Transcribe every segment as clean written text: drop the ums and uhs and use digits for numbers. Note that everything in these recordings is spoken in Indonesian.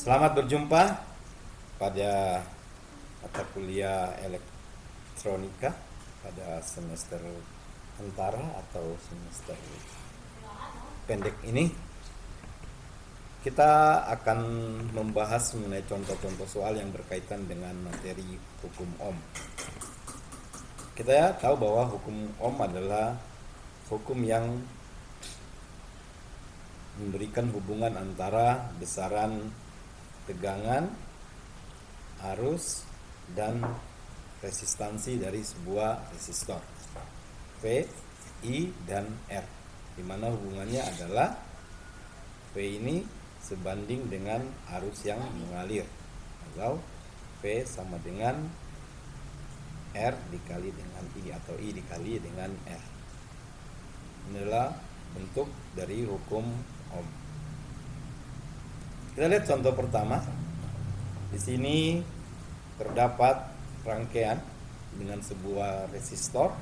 Selamat berjumpa pada mata kuliah elektronika pada semester antara atau semester pendek ini. Kita akan membahas mengenai contoh-contoh soal yang berkaitan dengan materi hukum Ohm. Kita tahu bahwa hukum Ohm adalah hukum yang memberikan hubungan antara besaran tegangan, arus, dan resistansi dari sebuah resistor V, I, dan R, di mana hubungannya adalah V ini sebanding dengan arus yang mengalir, atau V sama dengan R dikali dengan I, atau I dikali dengan R. Inilah bentuk dari hukum Ohm. Kita lihat contoh pertama. Di sini terdapat rangkaian dengan sebuah resistor,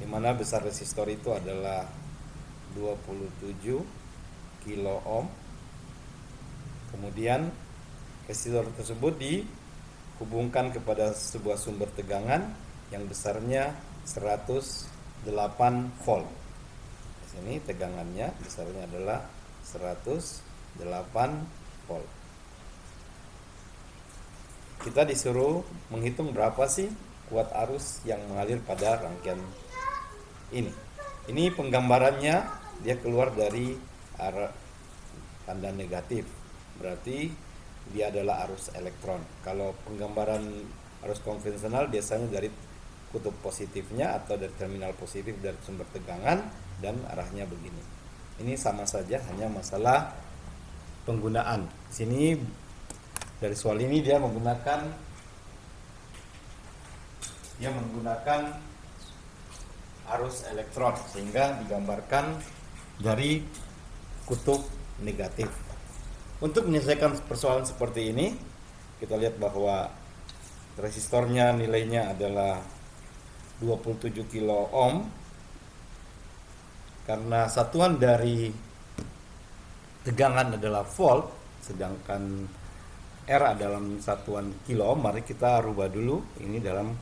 di mana besar resistor itu adalah 27 kilo ohm. Kemudian resistor tersebut dihubungkan kepada sebuah sumber tegangan yang besarnya 108 volt. Di sini tegangannya besarnya adalah 108 volt. Kita disuruh menghitung berapa sih kuat arus yang mengalir pada rangkaian ini. Ini penggambarannya, dia keluar dari arah tanda negatif, berarti dia adalah arus elektron. Kalau penggambaran arus konvensional biasanya dari kutub positifnya atau dari terminal positif dari sumber tegangan dan arahnya begini. Ini sama saja, hanya masalah penggunaan. Di sini dari soal ini dia menggunakan arus elektron, sehingga digambarkan dari kutub negatif. Untuk menyelesaikan persoalan seperti ini, kita lihat bahwa resistornya nilainya adalah 27 kilo ohm. Karena satuan dari tegangan adalah volt, sedangkan R dalam satuan kilo ohm, mari kita rubah dulu ini dalam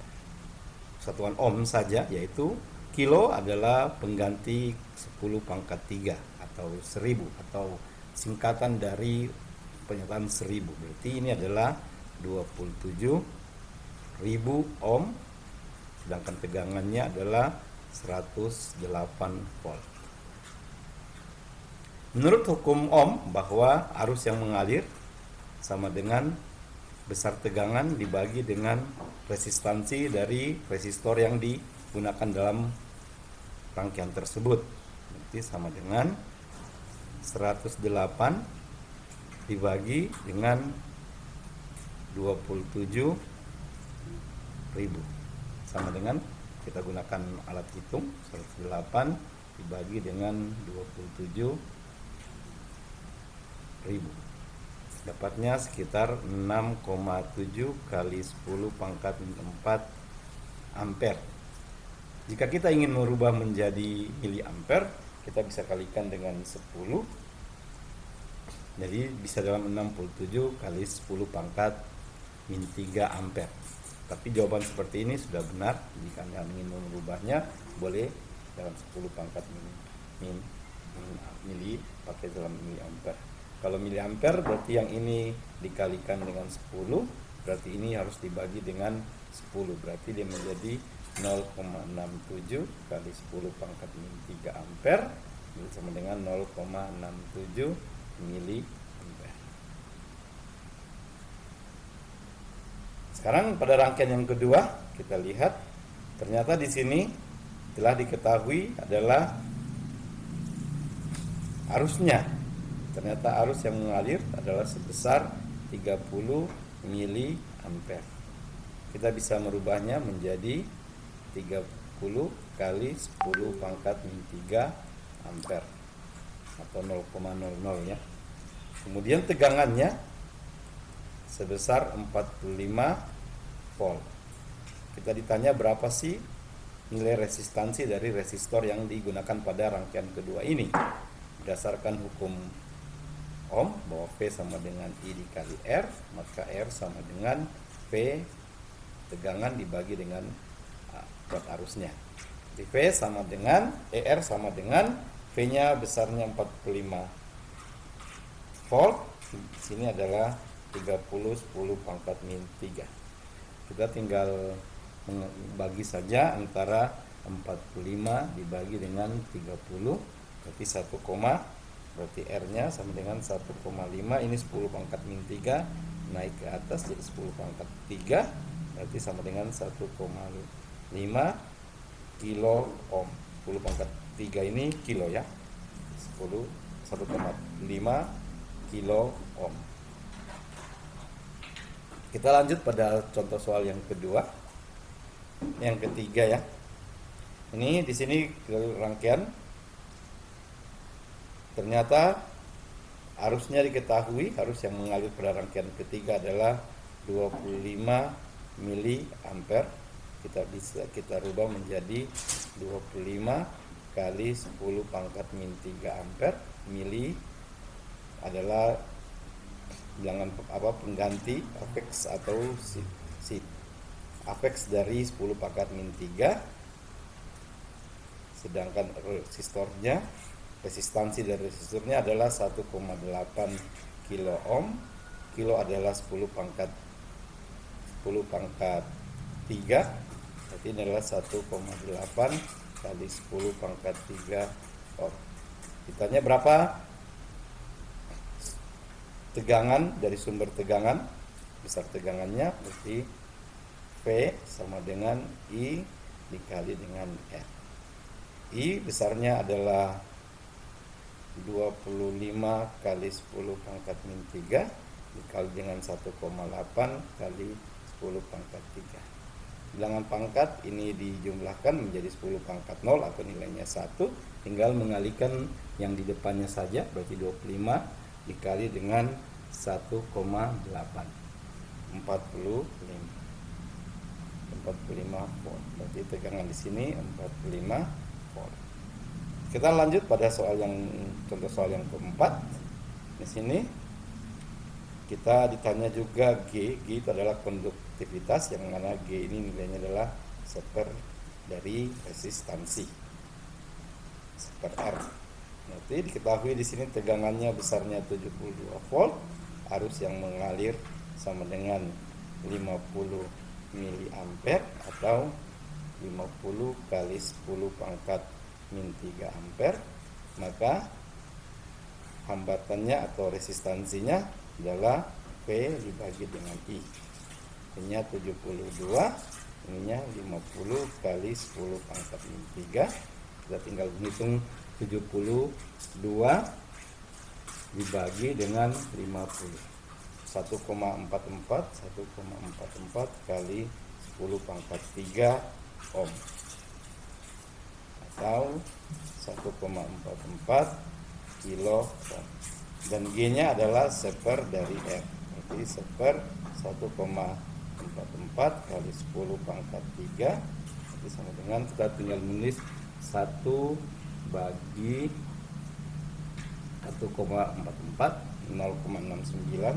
satuan ohm saja, yaitu kilo adalah pengganti 10 pangkat 3 atau 1000, atau singkatan dari pernyataan 1000. Berarti ini adalah 27.000 ohm, sedangkan tegangannya adalah 108 volt. Menurut hukum Ohm, bahwa arus yang mengalir sama dengan besar tegangan dibagi dengan resistansi dari resistor yang digunakan dalam rangkaian tersebut. Berarti sama dengan 108 dibagi dengan 27.000, sama dengan, kita gunakan alat hitung, 108 dibagi dengan 27.000, dapatnya sekitar 6,7 kali 10 pangkat 4 ampere. Jika kita ingin merubah menjadi miliampere, kita bisa kalikan dengan 10. Jadi bisa dalam 67 kali 10 pangkat min 3 ampere. Tapi jawaban seperti ini sudah benar. Jika Anda ingin merubahnya, boleh dalam 10 pangkat mili pakai dalam miliampere. Kalau miliampere berarti yang ini dikalikan dengan 10, berarti ini harus dibagi dengan 10, berarti dia menjadi 0,67 kali 10 pangkat min 3 ampere, sama dengan 0,67 miliampere. Sekarang pada rangkaian yang kedua, kita lihat ternyata di sini telah diketahui adalah arusnya. Ternyata arus yang mengalir adalah sebesar 30 miliampere. Kita bisa merubahnya menjadi 30 kali 10 pangkat min 3 ampere atau 0,00 ya. Kemudian tegangannya sebesar 45 volt. Kita ditanya berapa sih nilai resistansi dari resistor yang digunakan pada rangkaian kedua ini. Berdasarkan hukum ohm, bahwa V sama dengan I dikali R, maka R sama dengan V tegangan dibagi dengan kuat arusnya. Di V sama dengan ER sama dengan V-nya besarnya 45 volt. Di sini adalah 30 10 pangkat min 3. Kita tinggal bagi saja antara 45 dibagi dengan 30, berarti 1, berarti R-nya sama dengan 1,5. Ini 10 pangkat min 3 naik ke atas jadi 10 pangkat 3, berarti sama dengan 1,5 kilo ohm. 10 pangkat 3 ini kilo ya. 1,5 kilo ohm. Kita lanjut pada contoh soal yang kedua. Yang ketiga ya. Ini di sini rangkaian. Ternyata arusnya diketahui, arus yang mengalir pada rangkaian ketiga adalah 25 mili ampere. Kita rubah menjadi 25 kali 10 pangkat min 3 ampere. Mili adalah bilangan pengganti afeks atau afeks dari 10 pangkat min 3, sedangkan resistansi dari resistornya adalah 1,8 kilo ohm. Kilo adalah 10 pangkat 3, berarti ini adalah 1,8 kali 10 pangkat 3 ohm. Ditanya berapa tegangan dari sumber tegangan, besar tegangannya, berarti V sama dengan I dikali dengan R. I besarnya adalah 25 kali 10 pangkat min 3 dikali dengan 1,8 kali 10 pangkat 3. Bilangan pangkat ini dijumlahkan menjadi 10 pangkat 0 atau nilainya 1. Tinggal mengalihkan yang di depannya saja, berarti 25 dikali dengan 1,8, 45 volt. Berarti tegangan di sini 45 volt. Kita lanjut pada contoh soal yang keempat. Di sini kita ditanya juga G. G itu adalah konduktivitas, yang mana G ini nilainya adalah seper dari resistansi, seper R. Nanti diketahui di sini tegangannya besarnya 72 volt, arus yang mengalir sama dengan 50 mili ampere atau 50 kali 10 pangkat min 3 ampere. Maka hambatannya atau resistansinya adalah V dibagi dengan I. Ininya 72, ininya 50 kali 10 pangkat min 3. Kita tinggal menghitung 72 dibagi dengan 50. 1,44 kali 10 pangkat 3 ohm atau 1,44 kilo ohm. Dan G-nya adalah seper dari R. Berarti seper 1,44 kali 10 pangkat 3. Jadi sama dengan, kita tinggal menulis 1 bagi 1,44, 0,69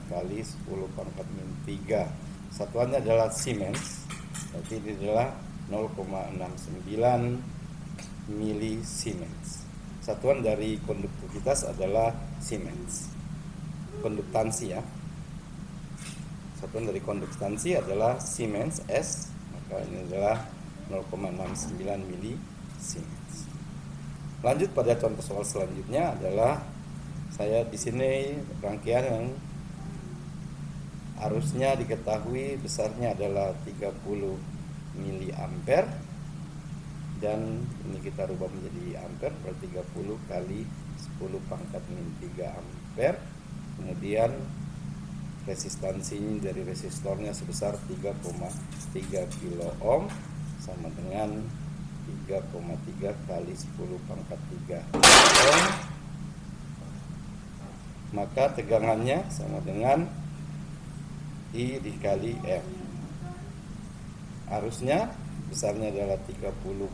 kali 10 pangkat min 3. Satuannya adalah Siemens, berarti ini adalah 0,69 mili Siemens. Satuan dari konduktivitas adalah Siemens. Konduktansi ya. Satuan dari konduktansi adalah Siemens S, maka ini adalah 0,69 mili Siemens. Lanjut pada contoh soal selanjutnya adalah saya di sini rangkaian yang arusnya diketahui besarnya adalah 30 mili ampere, dan ini kita rubah menjadi ampere, berarti 30 kali 10 pangkat min 3 ampere. Kemudian resistansinya dari resistornya sebesar 3,3 kilo ohm sama dengan 3,3 kali 10 pangkat 3 ohm. Maka tegangannya sama dengan I dikali R. Arusnya besarnya adalah 30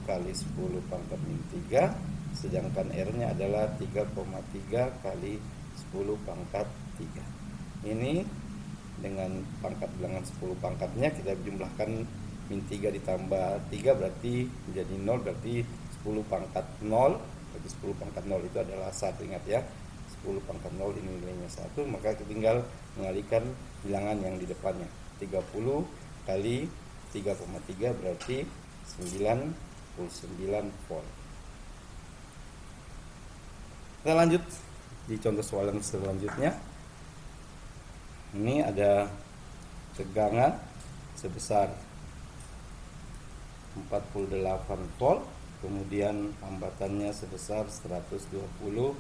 kali 10 pangkat min 3 sedangkan R-nya adalah 3,3 kali 10 pangkat 3. Ini dengan pangkat bilangan 10 pangkatnya kita jumlahkan min 3 ditambah 3 berarti menjadi 0, berarti 10 pangkat 0, berarti 10 pangkat 0 itu adalah 1, ingat ya. 10 pangkat 0 ini nilainya 1, maka kita tinggal mengalihkan bilangan yang di depannya. 30 kali 3,3 berarti 99 volt. Kita lanjut di contoh soal yang selanjutnya. Ini ada tegangan sebesar 48 volt, kemudian hambatannya sebesar 120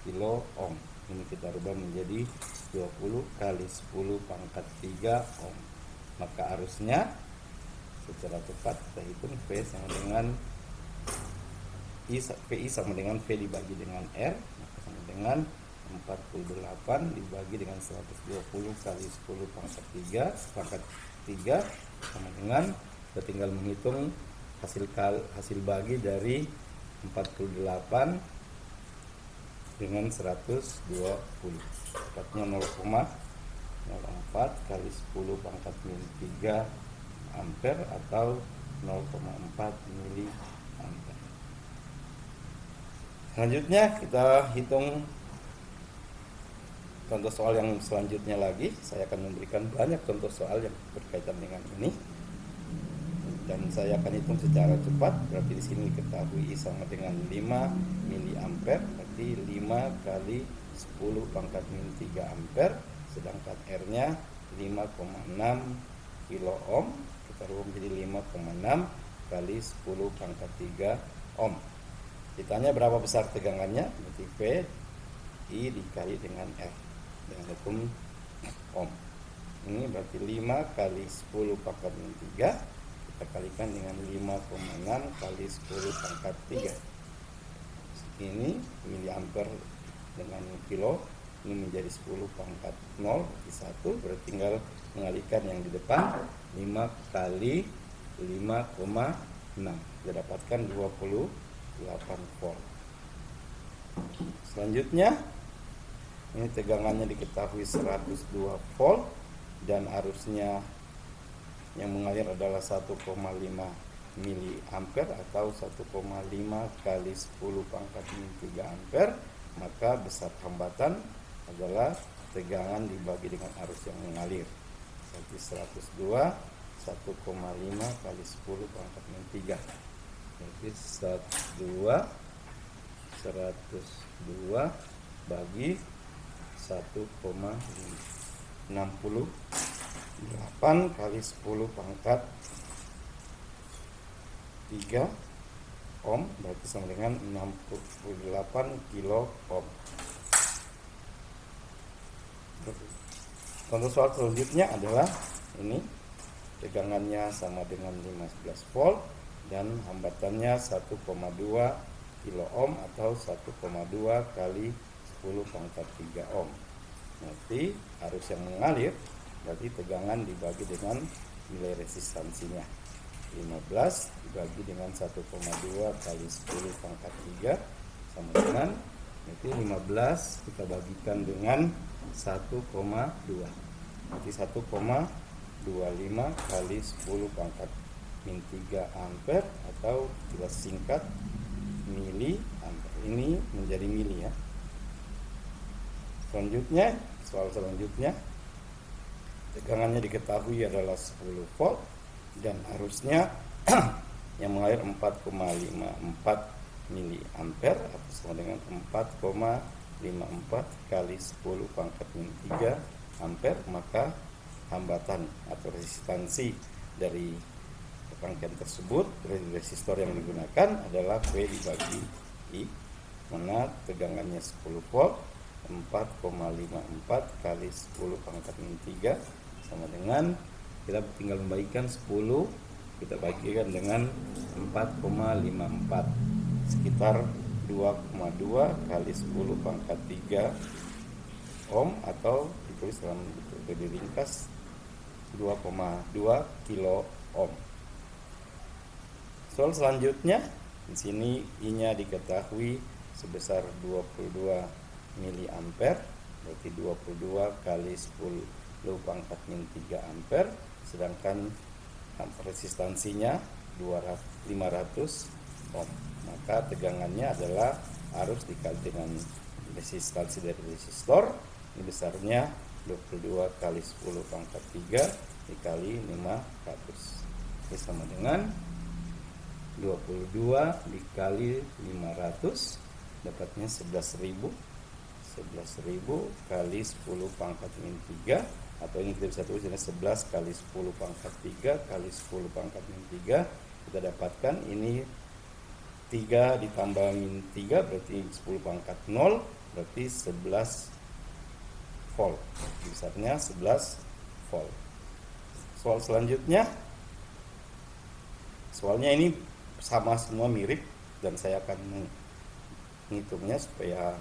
kilo ohm. Ini kita rubah menjadi 20 kali 10 pangkat 3 ohm. Maka arusnya secara tepat kita hitung V sama dengan PI sama dengan V dibagi dengan R, maka sama dengan 48 dibagi dengan 120 kali 10 pangkat 3 sama dengan, kita tinggal menghitung hasil bagi dari 48 dengan 120, tepatnya 0,04 kali 10 pangkat min 3 ampere atau 0,4 mili ampere. Selanjutnya kita hitung contoh soal yang selanjutnya lagi. Saya akan memberikan banyak contoh soal yang berkaitan dengan ini, dan saya akan hitung secara cepat. Berarti di sini diketahui I sama dengan 5 mili ampere, berarti 5 kali 10 pangkat min 3 ampere, sedangkan R-nya 5,6 kilo ohm. Kita rubah menjadi 5,6 kali 10 pangkat 3 ohm. Ditanya berapa besar tegangannya, berarti V I dikali dengan R dengan hukum ohm. Ini berarti 5 kali 10 pangkat min 3 kita kalikan dengan 5,6 kali 10 pangkat 3. Ini miliampere dengan kilo, ini menjadi 10 pangkat 0 berarti 1, berarti tinggal mengalihkan yang di depan. 5 kali 5,6 kita dapatkan 28 volt. Selanjutnya ini tegangannya diketahui 102 volt dan arusnya yang mengalir adalah 1,5 mili ampere atau 1,5 kali 10 pangkat min 3 ampere, maka besar hambatan adalah tegangan dibagi dengan arus yang mengalir. Jadi 102 1,5 kali 10 pangkat min 3. Jadi 102 bagi 1,68 kali 10 pangkat 3 ohm, berarti sama dengan 68 kilo ohm. Contoh soal selanjutnya adalah ini, tegangannya sama dengan 15 volt dan hambatannya 1,2 kilo ohm atau 1,2 kali 10 pangkat 3 ohm. Nanti arus yang mengalir berarti tegangan dibagi dengan nilai resistansinya. 15 dibagi dengan 1,2 kali 10 pangkat 3 sama dengan, nanti 15 kita bagikan dengan 1,2, berarti 1,25 kali 10 pangkat min 3 ampere atau kita singkat mili ampere. Ini menjadi mili ya. Selanjutnya, soal selanjutnya, tegangannya diketahui adalah 10 volt dan arusnya yang mengalir 4,54 mili ampere atau sama dengan 4,54 kali 10 pangkat min 3 ampere, maka hambatan atau resistansi dari rangkaian tersebut, resistor yang digunakan adalah V dibagi I, mana tegangannya 10 volt, 4,54 kali 10 pangkat min 3 sama dengan, kita tinggal membagikan 10 kita bagikan dengan 4,54 sekitar 2,2 kali 10 pangkat 3 ohm atau ditulis dalam bentuk diringkas 2,2 kilo ohm. Soal selanjutnya Di sini I-nya diketahui sebesar 22 mili ampere, berarti 22 kali 10 pangkat min 3 ampere, sedangkan resistansinya 500 ohm. Maka tegangannya adalah arus dikali dengan resistansi dari resistor, ini besarnya 22 kali 10 pangkat 3 dikali 500. Ini sama dengan 22 dikali 500, dapatnya 11.000. 11.000 kali 10 pangkat min 3, atau ini kita bisa tulis 11 kali 10 pangkat 3 kali 10 pangkat min 3. Kita dapatkan ini 3 ditambah min 3 berarti 10 pangkat 0, berarti 11 volt. Besarnya 11 volt. Soal selanjutnya, soalnya ini sama semua mirip, dan saya akan menghitungnya supaya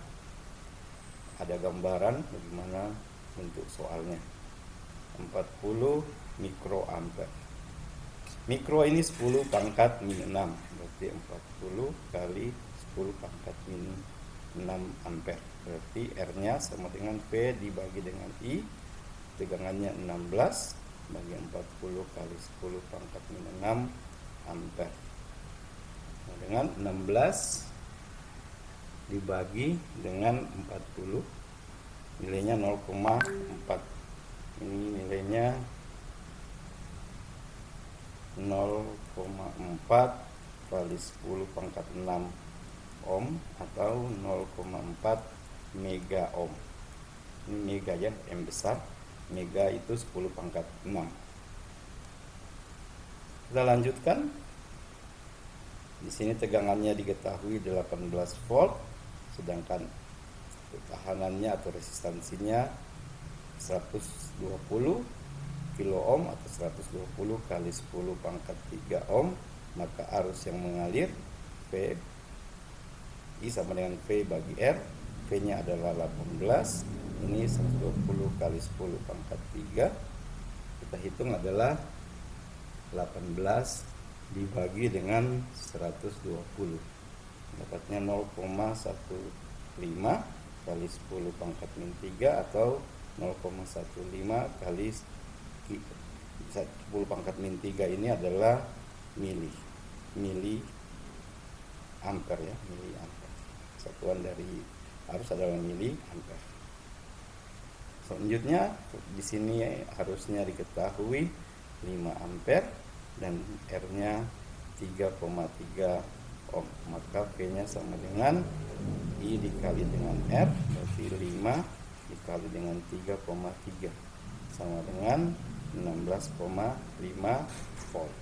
ada gambaran bagaimana bentuk soalnya. 40 mikroampere. Mikro ini 10 pangkat min 6, berarti 40 kali 10 pangkat min 6 ampere. Berarti R-nya sama dengan P dibagi dengan I, tegangannya 16 bagi 40 kali 10 pangkat min 6 ampere. Nah, dengan 16 dibagi dengan 40, nilainya 0,4. Ini nilainya 0,4 kali 10 pangkat 6 ohm atau 0,4 mega ohm. Ini mega ya, M besar. Mega itu 10 pangkat 6. Kita lanjutkan. Di sini tegangannya diketahui 18 volt, sedangkan tegangannya atau resistansinya 120 kilo ohm atau 120 kali 10 pangkat 3 ohm. Maka arus yang mengalir P I sama dengan V bagi R. V-nya adalah 18, ini 120 kali 10 pangkat 3. Kita hitung adalah 18 dibagi dengan 120, dapatnya 0,15 kali 10 pangkat min 3 atau 0,15 kali 10 pangkat min 3 ini adalah mili ampere ya, mili ampere. Satuan dari arus adalah mili ampere. Selanjutnya di sini harusnya diketahui 5 ampere dan R-nya 3,3 ohm. Maka V-nya sama dengan I dikali dengan R, berarti 5 dikali dengan 3,3 sama dengan 16,5 volt.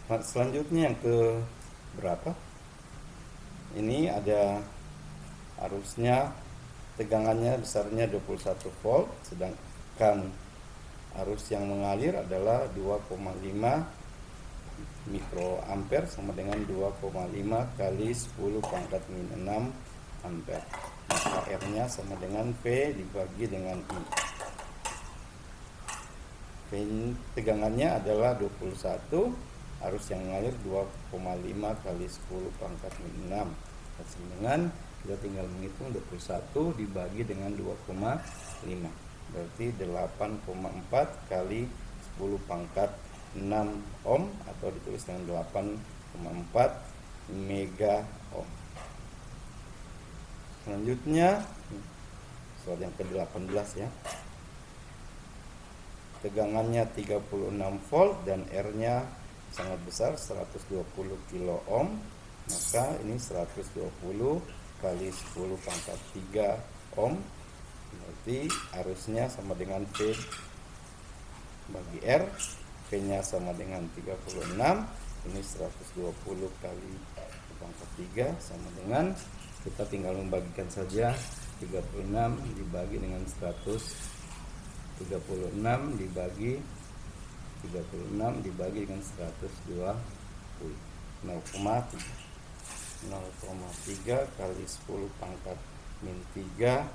Nah, selanjutnya yang ke berapa? Ini ada arusnya, tegangannya besarnya 21 volt, sedangkan arus yang mengalir adalah 2,5 mikroampere sama dengan 2,5 kali 10 pangkat min 6 ampere. Maka R-nya sama dengan V dibagi dengan I. Tegangannya adalah 21, arus yang mengalir 2,5 kali 10 pangkat min 6. Sama dengan, kita tinggal menghitung 21 dibagi dengan 2,5. Berarti 8,4 kali 10 pangkat 6 ohm atau ditulis dengan 8,4 mega ohm. Selanjutnya soal yang ke-18 ya. Tegangannya 36 volt dan R-nya sangat besar 120 kilo ohm. Maka ini 120 kali 10 pangkat 3 ohm. Berarti arusnya sama dengan V bagi R. V-nya sama dengan 36. Ini 120 kali pangkat 3 sama dengan, kita tinggal membagikan saja, 36 dibagi dengan 100, 36 dibagi 36 dibagi dengan 120, 0,3 kali 10 pangkat min 3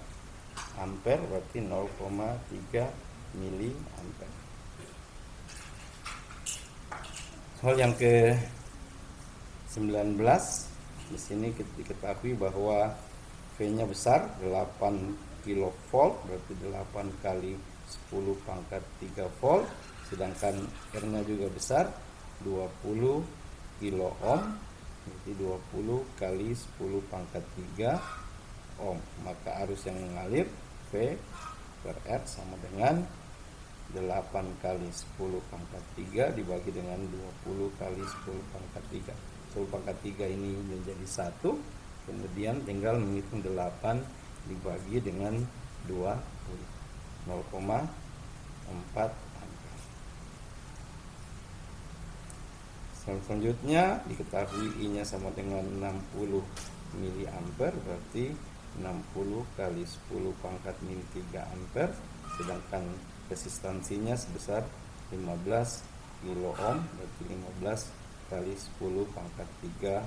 ampere, berarti 0,3 mili ampere. Soal yang ke 19, di sini diketahui bahwa V-nya besar 8 kilovolt, berarti 8 kali 10 pangkat 3 volt, sedangkan R-nya juga besar 20 kilo ohm, berarti 20 kali 10 pangkat 3 ohm. Maka arus yang mengalir V per R sama dengan 8 kali 10 pangkat 3 dibagi dengan 20 kali 10 pangkat 3. 10 pangkat 3 ini menjadi 1, kemudian tinggal menghitung 8 dibagi dengan 20, 0,4 ampere. Selanjutnya diketahui I-nya sama dengan 60 mili ampere, berarti 60 kali 10 pangkat min 3 ampere, sedangkan resistansinya sebesar 15 kilo ohm, berarti 15 kali 10 pangkat 3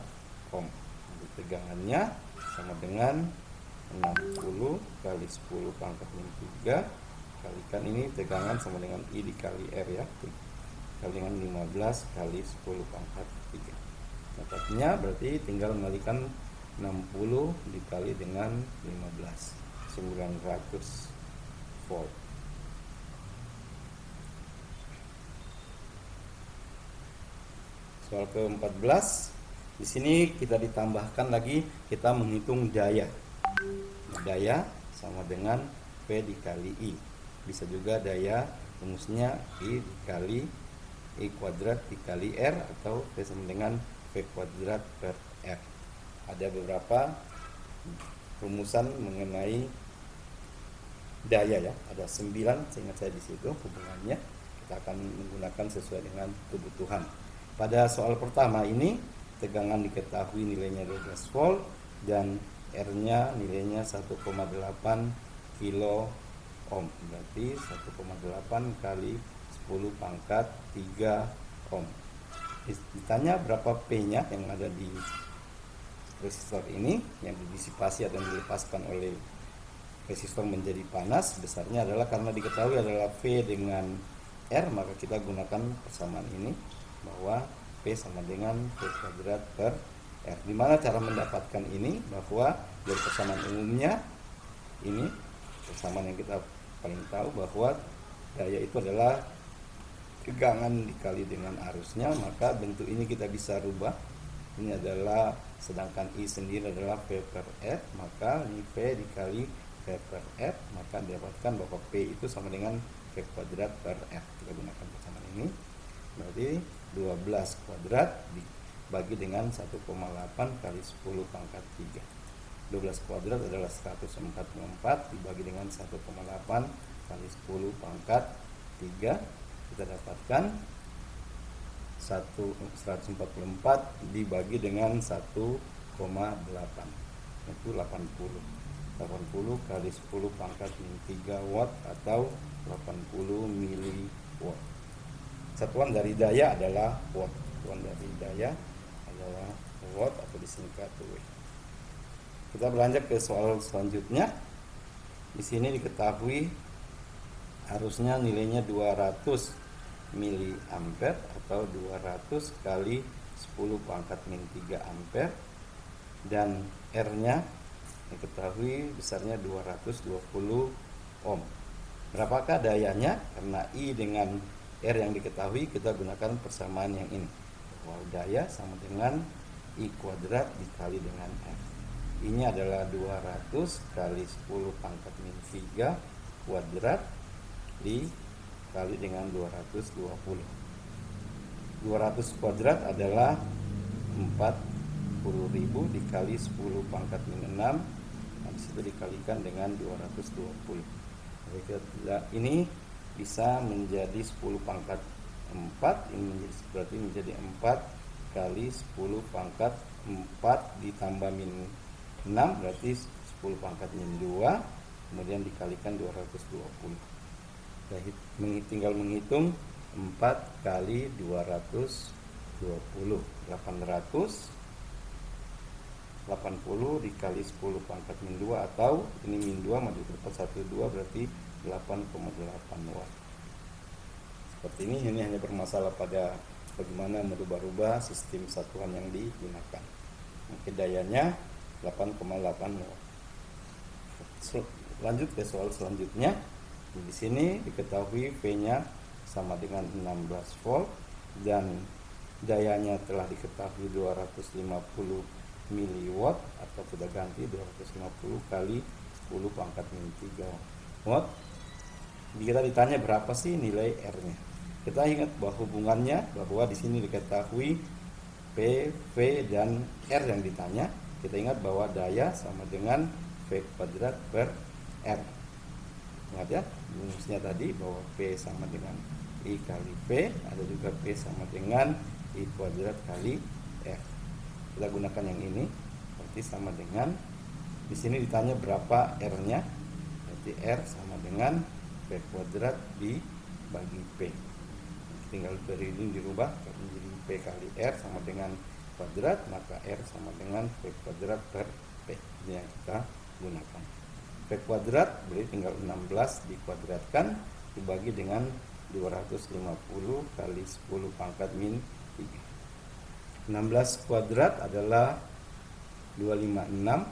ohm. Jadi tegangannya sama dengan 60 kali 10 pangkat min 3 kalikan ini tegangan sama dengan I dikali R ya, kali dengan 15 kali 10 pangkat 3. Dapatnya berarti tinggal mengalikan 60 dikali dengan 15, 900 volt. Soal ke-14, di sini kita ditambahkan lagi, kita menghitung daya. Daya sama dengan V dikali I. Bisa juga daya rumusnya I dikali I kuadrat dikali R, atau V sama dengan V kuadrat per R. Ada beberapa rumusan mengenai daya ya, ada 9 seingat saya di situ hubungannya. Kita akan menggunakan sesuai dengan kebutuhan. Pada soal pertama ini tegangan diketahui nilainya 12 volt dan R-nya nilainya 1,8 kilo ohm, berarti 1,8 kali 10 pangkat 3 ohm. Ditanya berapa P-nya yang ada di resistor ini yang didisipasi atau dilepaskan oleh resistor menjadi panas. Besarnya adalah karena diketahui adalah V dengan R, maka kita gunakan persamaan ini bahwa P sama dengan V kuadrat per R. Dimana cara mendapatkan ini? Bahwa dari persamaan umumnya ini, persamaan yang kita paling tahu bahwa daya itu adalah tegangan dikali dengan arusnya, maka bentuk ini kita bisa rubah. Ini adalah, sedangkan I sendiri adalah V per R, maka ini V dikali V per R, maka didapatkan bahwa P itu sama dengan V kuadrat per R. Kita gunakan persamaan ini, berarti 12 kuadrat dibagi dengan 1,8 kali 10 pangkat 3. 12 kuadrat adalah 144 dibagi dengan 1,8 kali 10 pangkat 3. Kita dapatkan 144 dibagi dengan 1,8, itu 80 kali 10 pangkat 3 watt atau 80 mili watt. Satuan dari daya adalah watt. Satuan dari daya adalah watt atau disingkat W. Kita beranjak ke soal selanjutnya. Di sini diketahui arusnya nilainya 200 mili ampere atau 200 kali 10 pangkat min 3 ampere, dan R-nya diketahui besarnya 220 ohm. Berapakah dayanya? Karena I dengan R yang diketahui, kita gunakan persamaan yang ini, bahwa daya sama dengan I kuadrat dikali dengan R. I-nya adalah 200 kali 10 pangkat min 3 kuadrat dikali dengan 220. 200 kuadrat adalah 40.000 dikali 10 pangkat min 6, disitu dikalikan dengan 220. Ini bisa menjadi 10 pangkat 4, ini berarti menjadi 4 kali 10 pangkat 4 ditambah min 6, berarti 10 pangkat min 2, kemudian dikalikan 220. Tinggal menghitung 4 kali 220, 880 dikali 10 pangkat min 2, atau ini min 2 maju ke depan 12, berarti 8,8 watt. Seperti ini hanya bermasalah pada bagaimana merubah-rubah sistem satuan yang digunakan. Mungkin dayanya 8,8 watt. Lanjut ke soal selanjutnya. Di sini diketahui V-nya sama dengan 16 volt dan dayanya telah diketahui 250 miliwatt, atau kita ganti 250 kali 10 pangkat min 3 watt. Kita ditanya berapa sih nilai R-nya. Kita ingat bahwa hubungannya bahwa di sini diketahui P, V dan R yang ditanya. Kita ingat bahwa daya sama dengan V kuadrat per R. Ingat ya, rumusnya tadi bahwa P sama dengan I kali V, ada juga P sama dengan I kuadrat kali R. Kita gunakan yang ini, berarti sama dengan, di sini ditanya berapa R-nya, berarti R sama dengan V kuadrat dibagi P. Tinggal dari ini dirubah menjadi P kali R sama dengan kuadrat, maka R sama dengan V kuadrat per P. Ini yang kita gunakan. V kuadrat berarti tinggal 16 dikuadratkan dibagi dengan 250 kali 10 pangkat min 3. 16 kuadrat adalah 256.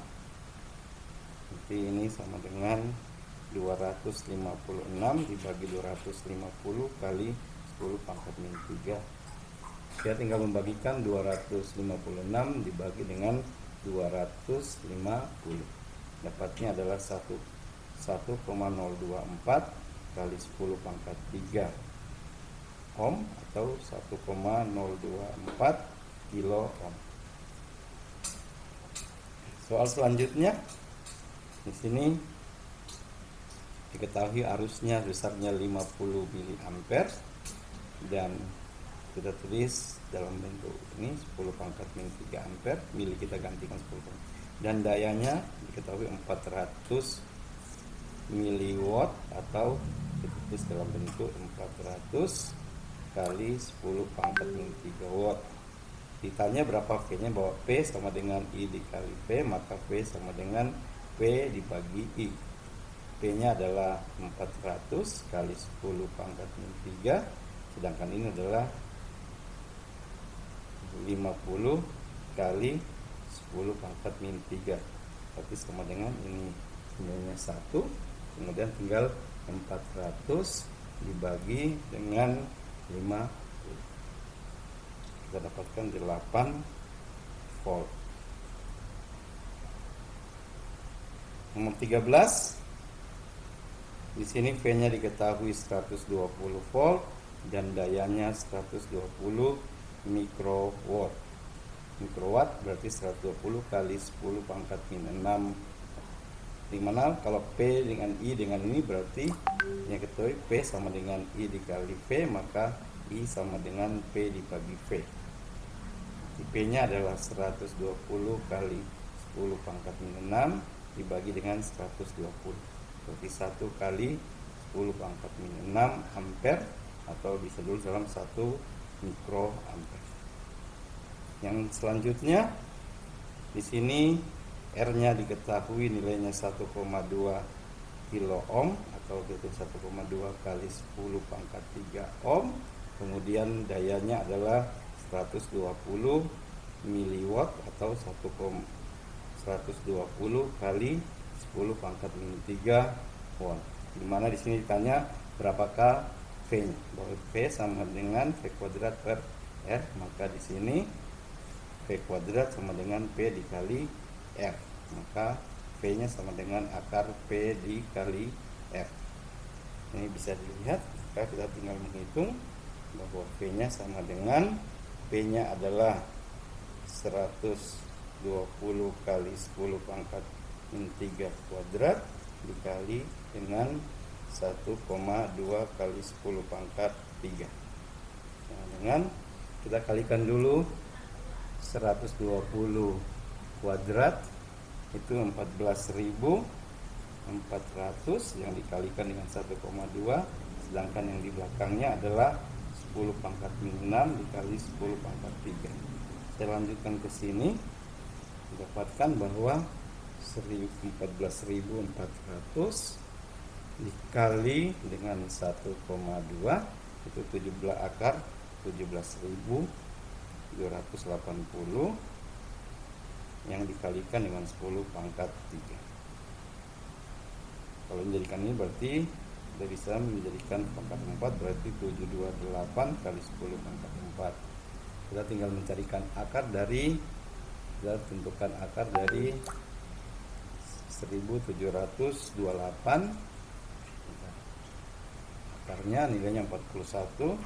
Jadi ini sama dengan 256 dibagi 250 kali 10 pangkat min 3. Kita tinggal membagikan 256 dibagi dengan 250. Dapatnya adalah 1,024 kali 10 pangkat 3 ohm atau 1,024 kilo ohm. Soal selanjutnya, di sini diketahui arusnya besarnya 50 mA dan kita tulis dalam bentuk ini 10 pangkat min 3 ampere, mili kita gantikan 10 pangkat. Dan dayanya diketahui 400 miliwatt atau ditulis dalam bentuk 400 kali 10 pangkat min 3 watt. Ditanya berapa V-nya, bahwa P sama dengan I dikali V, maka V sama dengan P dibagi I. P-nya adalah 400 kali 10 pangkat min 3, sedangkan ini adalah 50 kali 10 pangkat min 3, tapi sama dengan ini nilainya 1, kemudian tinggal 400 dibagi dengan 50, kita dapatkan 8 volt. Nomor 13, di sini V-nya diketahui 120 volt dan dayanya 120 mikrowatt. Mikrowatt berarti 120 kali 10 pangkat min 6, dimana kalau P dengan I dengan ini berarti yang ketahui P sama dengan I dikali V, maka I sama dengan P dibagi V. P-nya adalah 120 kali 10 pangkat min 6 dibagi dengan 120, berarti 1 kali 10 pangkat min 6 ampere, atau bisa dulu dalam 1 mikroampere. Yang selanjutnya, di sini R-nya diketahui nilainya 1,2 kilo ohm atau 1,2 kali 10 pangkat 3 ohm. Kemudian dayanya adalah 120 miliwatt atau 120 kali 10 pangkat min 3 watt. Dimana di sini ditanya berapakah V-nya, bahwa V sama dengan V kuadrat per R, maka di sini V kuadrat sama dengan P dikali R, maka V-nya sama dengan akar P dikali R. Ini bisa dilihat, maka kita tinggal menghitung bahwa V-nya sama dengan, P-nya adalah 120 kali 10 pangkat min 3 kuadrat dikali dengan 1,2 kali 10 pangkat 3. Nah, dengan kita kalikan dulu 120 kuadrat itu 14.400 yang dikalikan dengan 1,2, sedangkan yang di belakangnya adalah 10 pangkat min 6 dikali 10 pangkat 3. Saya lanjutkan ke sini, dapatkan bahwa 14.400 dikali dengan 1,2 itu 17 akar 17.280 yang dikalikan dengan 10 pangkat 3. Kalau menjadikan ini berarti kita bisa menjadikan pangkat 4, berarti 728 kali 10 pangkat 4. Kita tinggal mencarikan akar dari, kita tentukan akar dari 1728. Akarnya nilainya 41,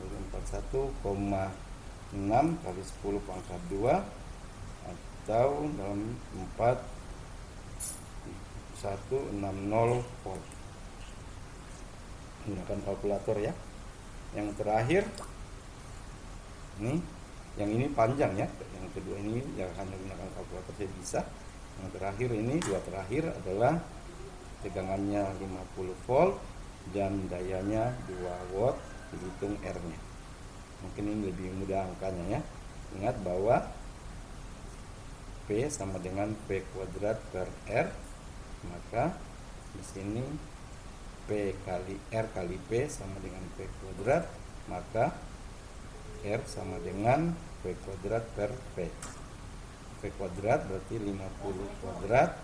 41,6 kali 10 pangkat 2, atau dalam 4160 volt. Gunakan kalkulator ya. Yang terakhir ini, yang ini panjang ya, yang kedua ini jangan menggunakan kalkulator saja bisa. Yang terakhir ini, dua terakhir adalah tegangannya 50 volt dan dayanya 2 watt, dihitung R-nya. Mungkin ini lebih mudah angkanya ya. Ingat bahwa P sama dengan P kuadrat per R, maka di sini P kali R kali P sama dengan P kuadrat, maka R sama dengan P kuadrat per P. P kuadrat berarti 50 kuadrat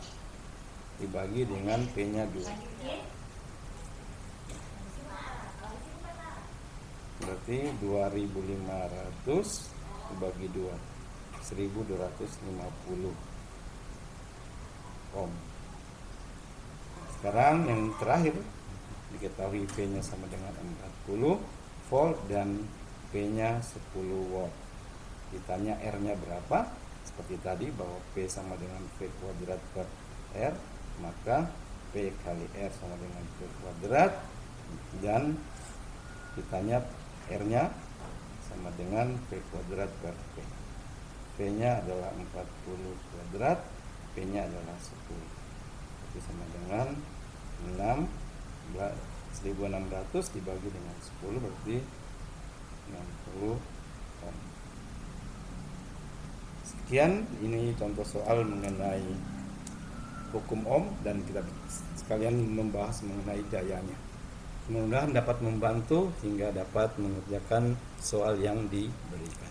dibagi dengan P-nya 2. Berarti 2500 dibagi 2, 1250 ohm. Sekarang yang terakhir, diketahui P-nya sama dengan 40 volt dan P-nya 10 watt. Ditanya R-nya berapa? Seperti tadi bahwa P sama dengan P kuadrat per R, maka P kali R sama dengan P kuadrat, dan ditanya R-nya sama dengan P kuadrat per P. P-nya adalah 40 kuadrat, P-nya adalah 10. Jadi sama dengan 1600 dibagi dengan 10 berarti 60 ohm. Sekian, ini contoh soal mengenai hukum ohm dan kita sekalian membahas mengenai dayanya. Mudah-mudahan dapat membantu hingga dapat mengerjakan soal yang diberikan.